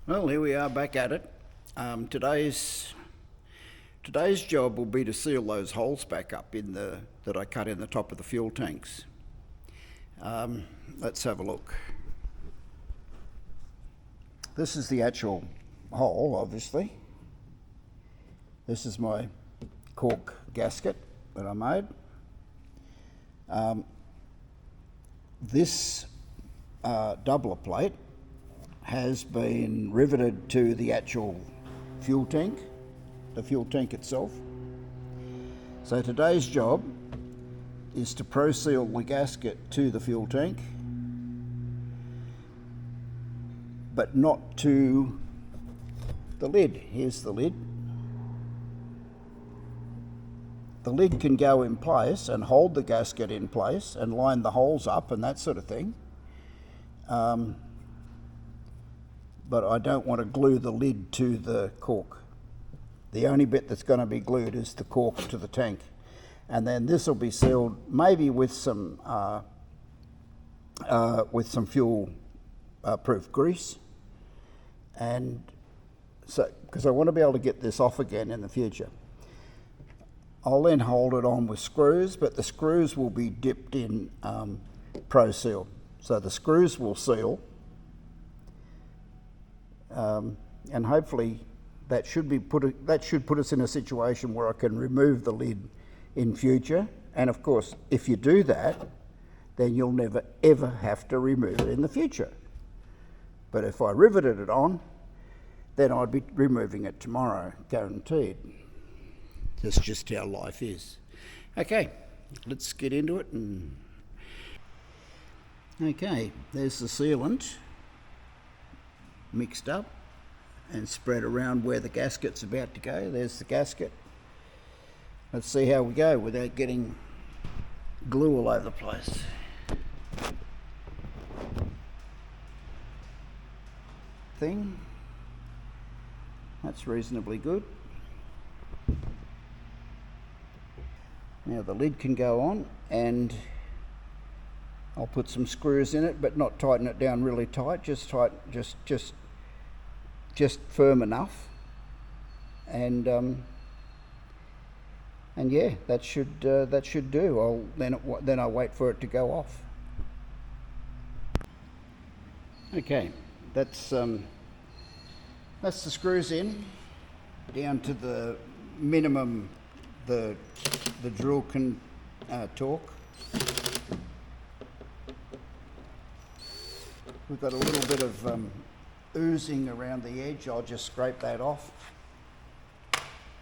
Well, here we are back at it. Today's job will be to seal those holes back up that I cut in the top of the fuel tanks. Let's have a look. This is the actual hole, obviously. This is my cork gasket that I made. This doubler plate has been riveted to the actual fuel tank, the fuel tank itself. So today's job is to pro-seal the gasket to the fuel tank, but not to the lid. Here's the lid. The lid can go in place and hold the gasket in place and line the holes up and that sort of thing. But I don't want to glue the lid to the cork. The only bit that's going to be glued is the cork to the tank. And then this will be sealed maybe with some fuel proof grease. And so, because I want to be able to get this off again in the future. I'll then hold it on with screws, but the screws will be dipped in Pro Seal. So the screws will seal, and hopefully that should put us in a situation where I can remove the lid in future. And of course, if you do that, then you'll never ever have to remove it in the future. But if I riveted it on, then I'd be removing it tomorrow, guaranteed. That's just how life is. Okay, let's get into it. Okay, there's the sealant mixed up and spread around where the gasket's about to go. There's the gasket. Let's see how we go without getting glue all over the place. That's reasonably good. Now the lid can go on, and I'll put some screws in it, but not tighten it down really tight, just firm enough. And yeah, that should do. Then I'll wait for it to go off. Okay, that's the screws in down to the minimum the drill can torque. We've got a little bit of oozing around the edge. I'll just scrape that off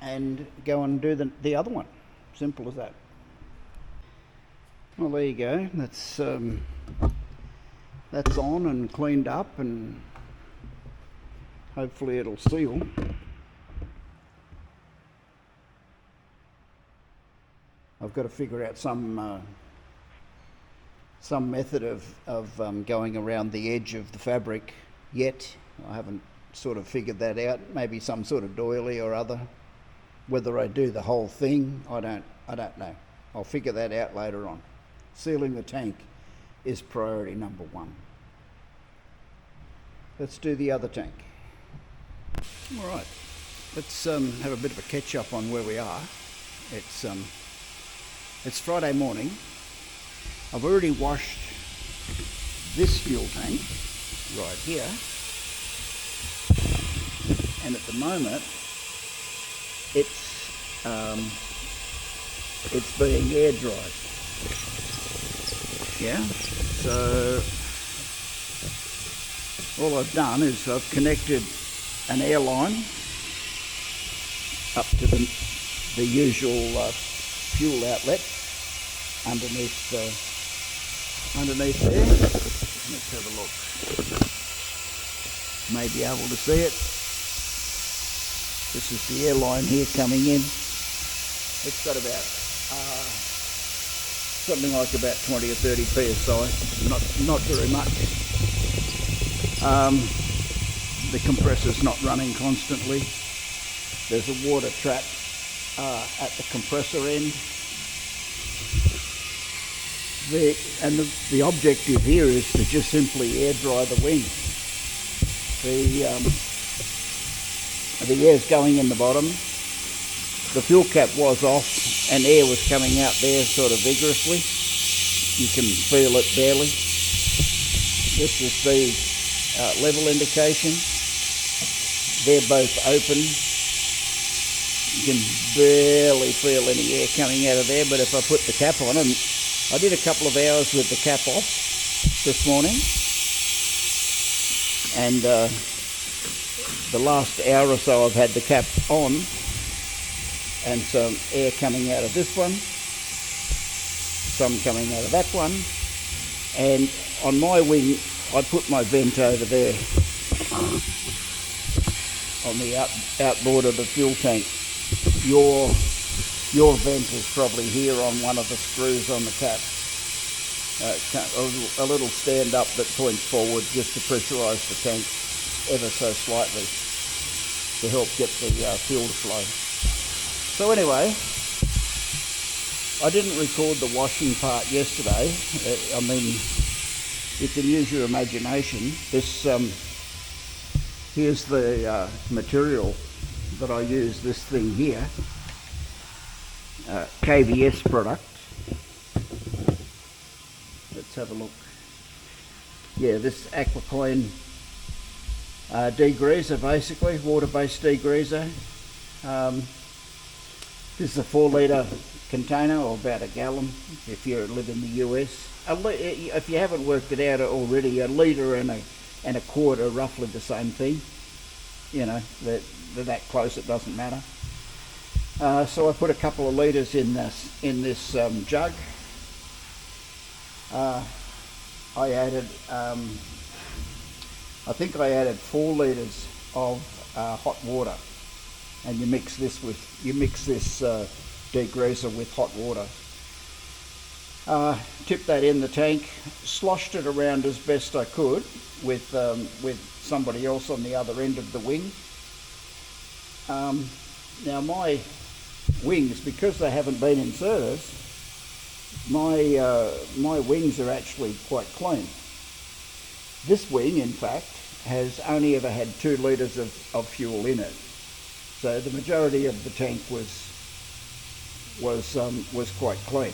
and go and do the other one. Simple as that. Well, there you go. That's on and cleaned up, and hopefully it'll seal. I've got to figure out some method of going around the edge of the fabric yet. I haven't sort of figured that out. Maybe some sort of doily or other. Whether I do the whole thing, I don't know. I'll figure that out later on. Sealing the tank is priority number one. Let's do the other tank. All right, let's have a bit of a catch up on where we are. It's Friday morning. I've already washed this fuel tank right here, and at the moment it's being air dried. Yeah, so all I've done is I've connected an air line up to the usual fuel outlet underneath there. Let's have a look. May be able to see it. This is the air line here coming in. It's got about something like about 20 or 30 psi. Not very much. The compressor's not running constantly. There's a water trap at the compressor end. The objective here is to just simply air dry the wing. the air's going in the bottom. The fuel cap was off and air was coming out there sort of vigorously. You can feel it barely. This is the level indication. They're both open. You can barely feel any air coming out of there, but if I put the cap on, and I did a couple of hours with the cap off this morning, and the last hour or so I've had the cap on, and some air coming out of this one, some coming out of that one, and on my wing I put my vent over there on the outboard of the fuel tank. Your vent is probably here on one of the screws on the cap. A little stand up that points forward just to pressurise the tank ever so slightly to help get the fuel to flow. So anyway, I didn't record the washing part yesterday. I mean, you can use your imagination. This here's the material that I use, this thing here, KVS product. Let's have a look. Yeah, this AquaClean degreaser, basically, water-based degreaser. This is a 4 litre container, or about a gallon if you live in the US. If you haven't worked it out already, a litre and a quart are roughly the same thing. You know, they're that close, it doesn't matter. So I put a couple of litres in this jug. I added, I think I added 4 litres of hot water, and you mix this degreaser with hot water. Tipped that in the tank, sloshed it around as best I could with somebody else on the other end of the wing. Now my wings, because they haven't been in service, my wings are actually quite clean. This wing, in fact, has only ever had 2 litres of fuel in it, so the majority of the tank was quite clean.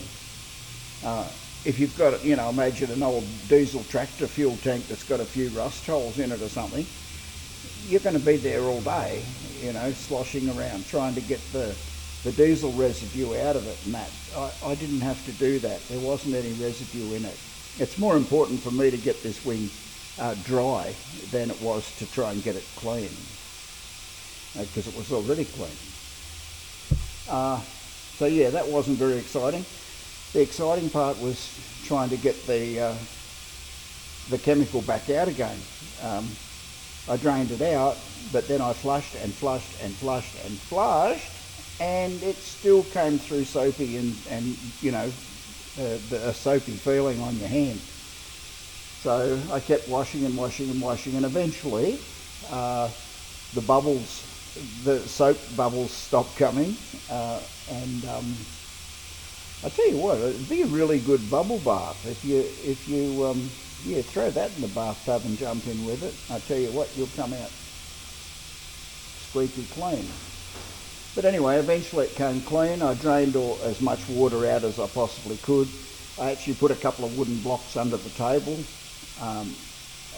If you've got, you know, imagine an old diesel tractor fuel tank that's got a few rust holes in it or something, you're going to be there all day, you know, sloshing around trying to get the diesel residue out of it and that. I didn't have to do that. There wasn't any residue in it. It's more important for me to get this wing dry than it was to try and get it clean, because it was already clean. So yeah, that wasn't very exciting. The exciting part was trying to get the chemical back out again. I drained it out, but then I flushed and flushed and flushed and flushed, and it still came through soapy and you know, a soapy feeling on your hand. So I kept washing and washing and washing, and eventually the soap bubbles stopped coming, and I tell you what, it'd be a really good bubble bath if you throw that in the bathtub and jump in with it. I tell you what, you'll come out squeaky clean. But anyway, eventually it came clean. I drained as much water out as I possibly could. I actually put a couple of wooden blocks under the table,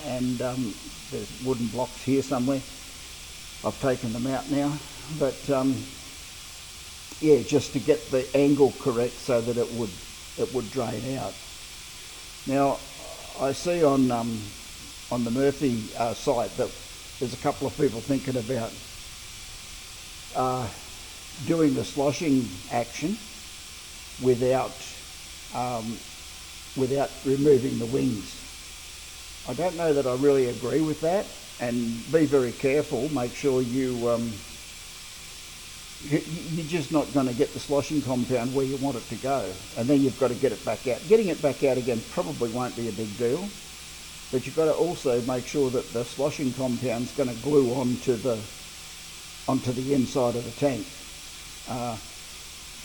and there's wooden blocks here somewhere. I've taken them out now, but yeah, just to get the angle correct so that it would drain out. Now, I see on the Murphy site that there's a couple of people thinking about doing the sloshing action without removing the wings. I don't know that I really agree with that, and be very careful. Make sure you're just not going to get the sloshing compound where you want it to go, and then you've got to get it back out. Getting it back out again probably won't be a big deal, but you've got to also make sure that the sloshing compound's going to glue onto the inside of the tank.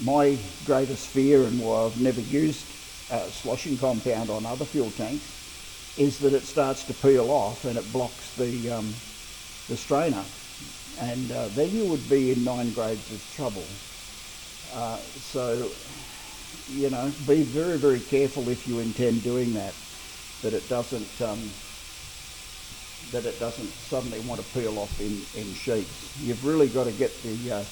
My greatest fear, and why I've never used sloshing compound on other fuel tanks, is that it starts to peel off and it blocks the strainer. and then you would be in 9 grades of trouble. So, you know, be very, very careful if you intend doing that it doesn't suddenly want to peel off in sheets. You've really got to get the,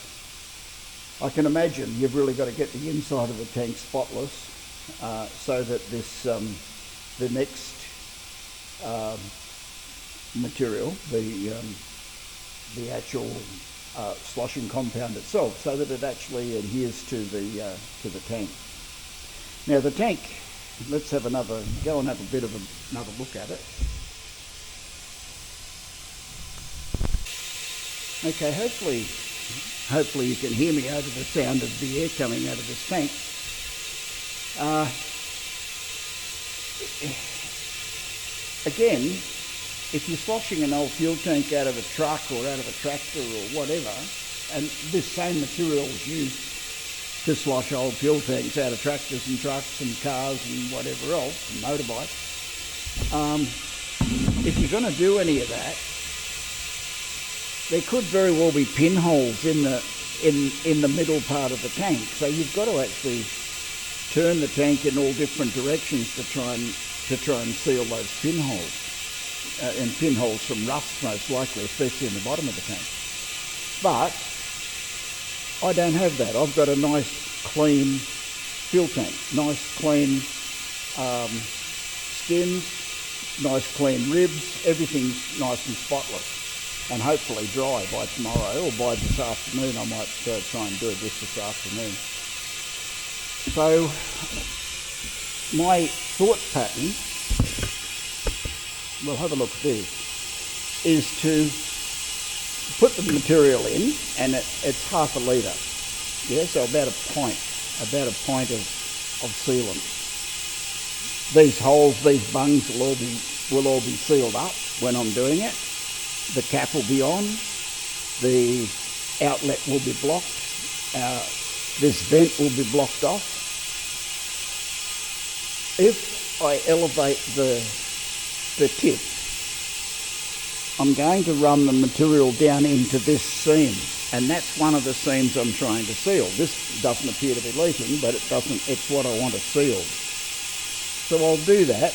I can imagine you've really got to get the inside of the tank spotless, so that this, the next material, the actual sloshing compound itself, so that it actually adheres to the tank. Now the tank, let's have go and have a bit of another look at it. Okay, hopefully you can hear me over the sound of the air coming out of this tank. Again, if you're sloshing an old fuel tank out of a truck or out of a tractor or whatever, and this same material is used to slosh old fuel tanks out of tractors and trucks and cars and whatever else, and motorbikes, if you're going to do any of that, there could very well be pinholes in the middle part of the tank. So you've got to actually turn the tank in all different directions to try and seal those pinholes. And pinholes from rust most likely, especially in the bottom of the tank. But I don't have that. I've got a nice clean fuel tank, nice clean skins, nice clean ribs, everything's nice and spotless, and hopefully dry by tomorrow, or by this afternoon. I might try and do this afternoon. So my thought pattern, we'll have a look at this, is to put the material in, and it's half a litre, yeah, so about a pint of sealant. These holes, these bungs will all be sealed up when I'm doing it. The cap will be on, the outlet will be blocked, this vent will be blocked off. If I elevate the tip, I'm going to run the material down into this seam, and that's one of the seams I'm trying to seal. This doesn't appear to be leaking, but it's what I want to seal. So I'll do that,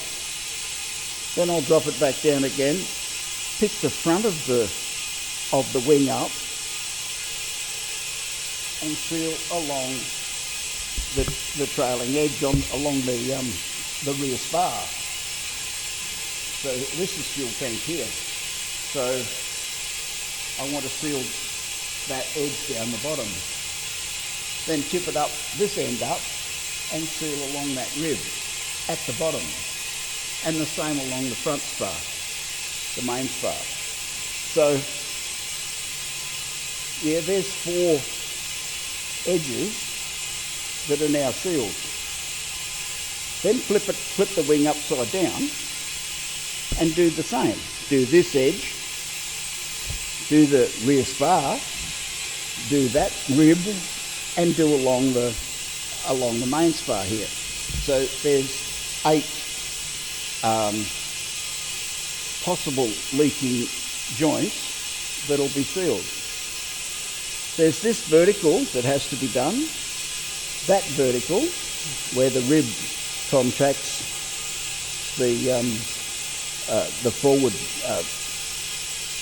then I'll drop it back down again, pick the front of the wing up, and seal along the trailing edge along the rear spar. So this is fuel tank here. So I want to seal that edge down the bottom. Then tip it up, this end up, and seal along that rib at the bottom. And the same along the front spar, the main spar. So yeah, there's 4 edges that are now sealed. Then flip the wing upside down and do the same. Do this edge, do the rear spar, do that rib, and do along the main spar here. So there's 8 possible leaking joints that'll be sealed. There's this vertical that has to be done, that vertical where the rib contacts the forward,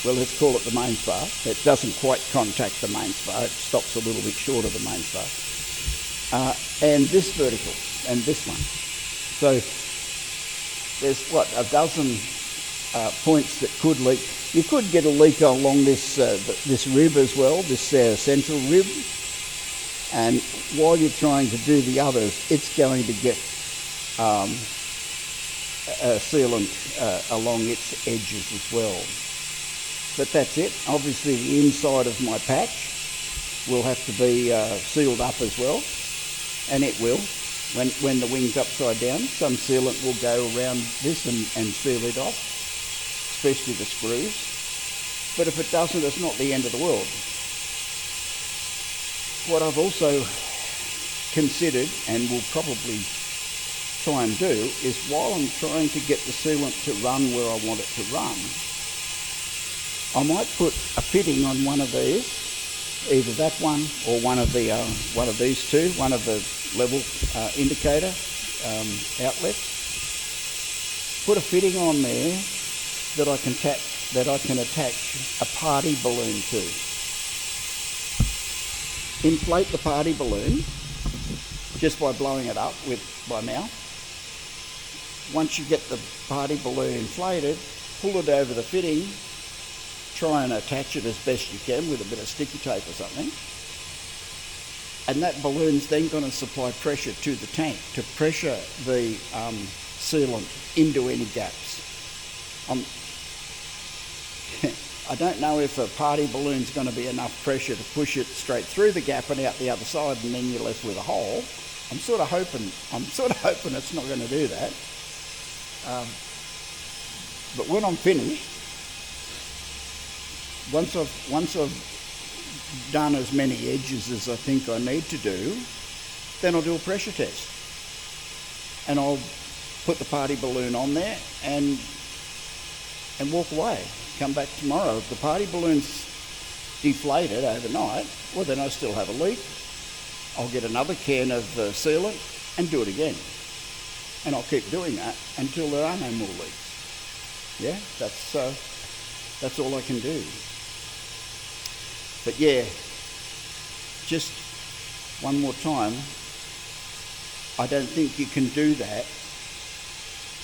well, let's call it the main spar. It doesn't quite contact the main spar, it stops a little bit short of the main spar. And this vertical, and this one. So there's, what, a dozen points that could leak. You could get a leak along this rib as well, this central rib. And while you're trying to do the others, it's going to get sealant along its edges as well. But that's it. Obviously the inside of my patch will have to be sealed up as well, and it will. When the wing's upside down, some sealant will go around this and seal it off, especially the screws. But if it doesn't, it's not the end of the world. What I've also considered, and will probably try and do, is while I'm trying to get the sealant to run where I want it to run, I might put a fitting on one of these, either that one or one of these two, one of the level indicator outlets. Put a fitting on there that I can attach a party balloon to. Inflate the party balloon just by blowing it up with my mouth. Once you get the party balloon inflated, pull it over the fitting, try and attach it as best you can with a bit of sticky tape or something. And that balloon's then going to supply pressure to the tank to pressure the sealant into any gaps. I don't know if a party balloon's going to be enough pressure to push it straight through the gap and out the other side, and then you're left with a hole. I'm sort of hoping it's not going to do that. But when I'm finished, once I've done as many edges as I think I need to do, then I'll do a pressure test. And I'll put the party balloon on there and walk away. Come back tomorrow. If the party balloon's deflated overnight, well then I still have a leak. I'll get another can of sealant and do it again. And I'll keep doing that until there are no more leaks. Yeah, that's all I can do. But yeah, just one more time, I don't think you can do that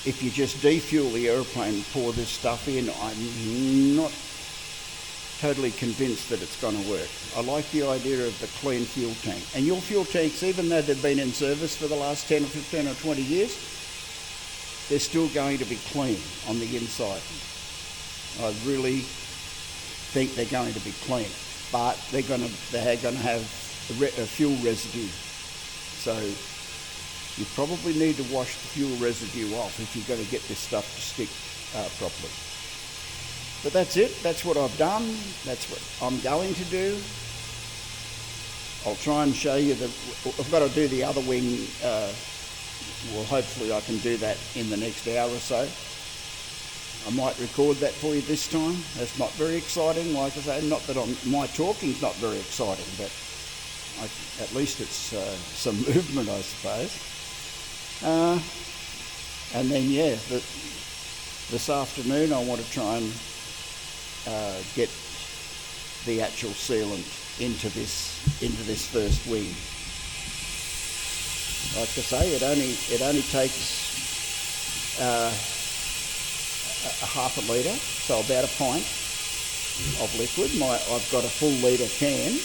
if you just defuel the aeroplane and pour this stuff in. I'm not totally convinced that it's going to work. I like the idea of the clean fuel tank. And your fuel tanks, even though they've been in service for the last 10 or 15 or 20 years, they're still going to be clean on the inside. I really think they're going to be clean, but they're going to have a fuel residue. So you probably need to wash the fuel residue off if you're going to get this stuff to stick properly. But that's it. That's what I've done. That's what I'm going to do. I'll try and show you I've got to do the other wing. Well, hopefully I can do that in the next hour or so. I might record that for you this time. That's not very exciting, like I say. Not that my talking's not very exciting, but at least it's some movement, I suppose. And then, yeah, this afternoon I want to try and get the actual sealant into this first wing. Like I say, it only takes a half a litre, so about a pint of liquid. I've got a full litre can.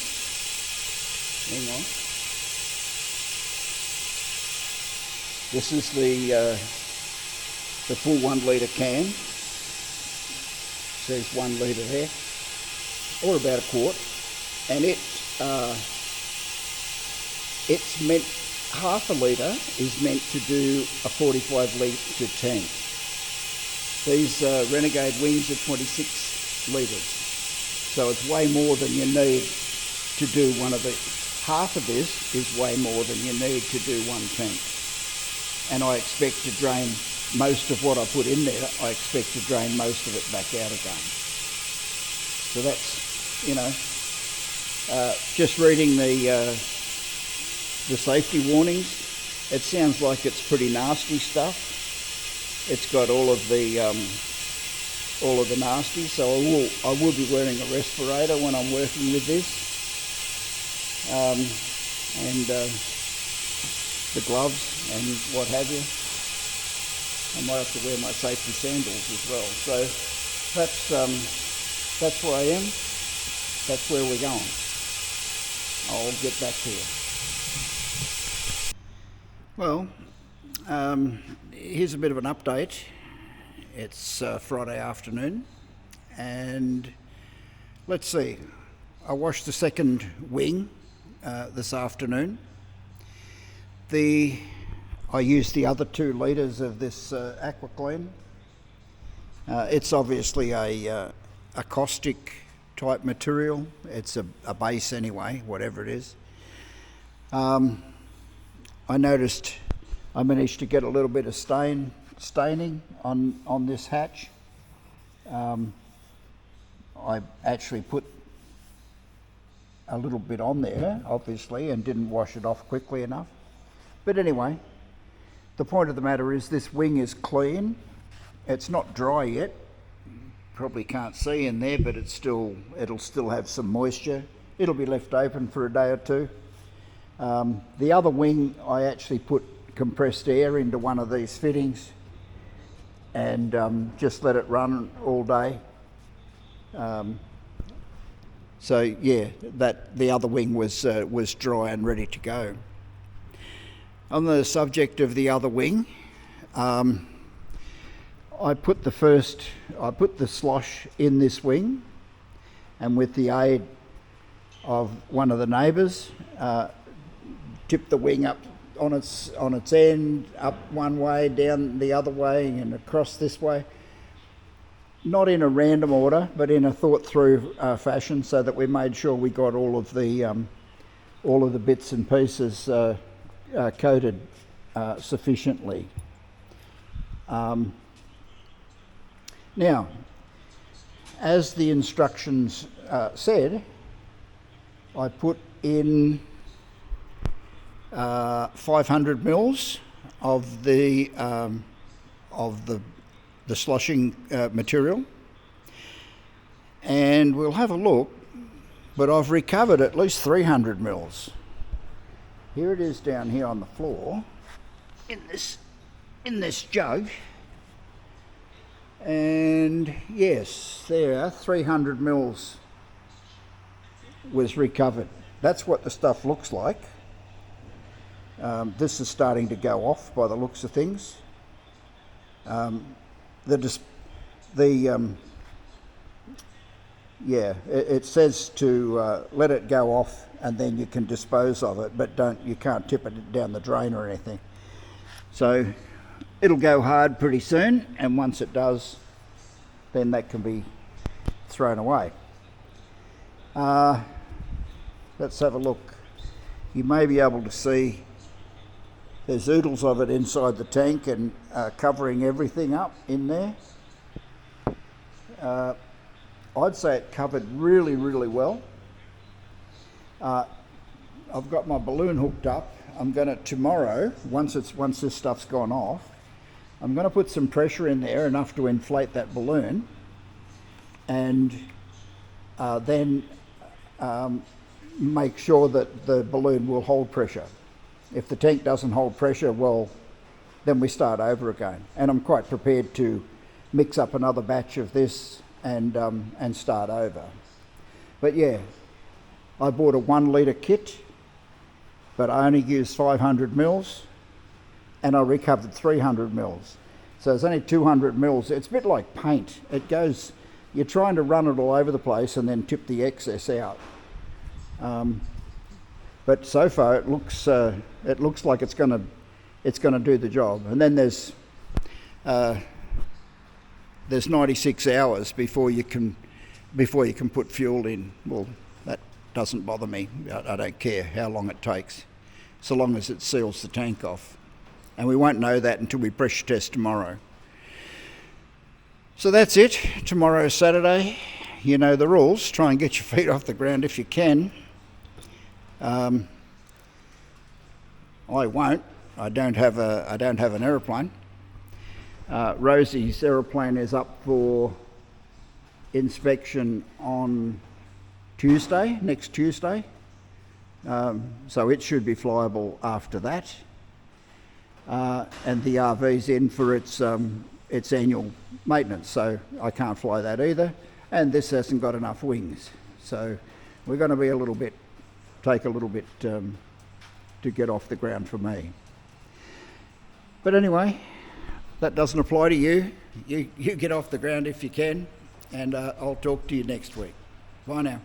Hang on. This is the full 1 litre can. Says 1 litre there, or about a quart, and it's meant, half a litre is meant to do a 45 litre tank. These Renegade wings are 26 litres, so it's way more than you need to do one of the. Half of this is way more than you need to do one tank. And I expect to drain most of what I put in there, I expect to drain most of it back out again. So that's, just reading the safety warnings, it sounds like it's pretty nasty stuff. It's got all of the nasty, so I will be wearing a respirator when I'm working with this. And the gloves and what have you. I might have to wear my safety sandals as well. So that's where I am. That's where we're going. I'll get back to you. Well, here's a bit of an update. It's Friday afternoon, and let's see. I washed the second wing this afternoon. I used the other 2 litres of this AquaClean. It's obviously a caustic type material. It's a base anyway, whatever it is. I noticed I managed to get a little bit of staining on this hatch. I actually put a little bit on there, obviously, and didn't wash it off quickly enough. But anyway, the point of the matter is this wing is clean. It's not dry yet. Probably can't see in there, but it'll still have some moisture. It'll be left open for a day or two. The other wing, I actually put compressed air into one of these fittings and just let it run all day. So yeah, the other wing was dry and ready to go. On the subject of the other wing, I put the slosh in this wing, and with the aid of one of the neighbours, tipped the wing up on its end, up one way, down the other way, and across this way. Not in a random order, but in a thought-through fashion, so that we made sure we got all of the bits and pieces coated sufficiently. Now, as the instructions said, I put in 500 mils of the sloshing material, and we'll have a look. But I've recovered at least 300 mils. Here it is down here on the floor in this jug. And yes, there, 300 mils was recovered. That's what the stuff looks like. This is starting to go off by the looks of things. It says to let it go off and then you can dispose of it, but you can't tip it down the drain or anything. So it'll go hard pretty soon, and once it does, then that can be thrown away. Let's have a look. You may be able to see there's oodles of it inside the tank and covering everything up in there. I'd say it covered really, really well. I've got my balloon hooked up. I'm going to tomorrow, once this stuff's gone off, I'm going to put some pressure in there, enough to inflate that balloon, and then make sure that the balloon will hold pressure. If the tank doesn't hold pressure, well, then we start over again. And I'm quite prepared to mix up another batch of this and start over. But yeah, I bought a 1 litre kit, but I only used 500 mils, and I recovered 300 mils. So it's only 200 mils. It's a bit like paint. It goes, you're trying to run it all over the place and then tip the excess out. But so far it looks like it's going to do the job. And then there's 96 hours before you can put fuel in. Well, that doesn't bother me. I don't care how long it takes, so long as it seals the tank off. And we won't know that until we pressure test tomorrow. So that's it. Tomorrow's Saturday. You know the rules. Try and get your feet off the ground if you can. I won't. I don't have an aeroplane. Rosie's aeroplane is up for inspection on Tuesday, next Tuesday. So it should be flyable after that. And the RV's in for its annual maintenance, so I can't fly that either. And this hasn't got enough wings, so we're going to be take a little bit to get off the ground for me. But anyway, that doesn't apply to you. You get off the ground if you can, and I'll talk to you next week. Bye now.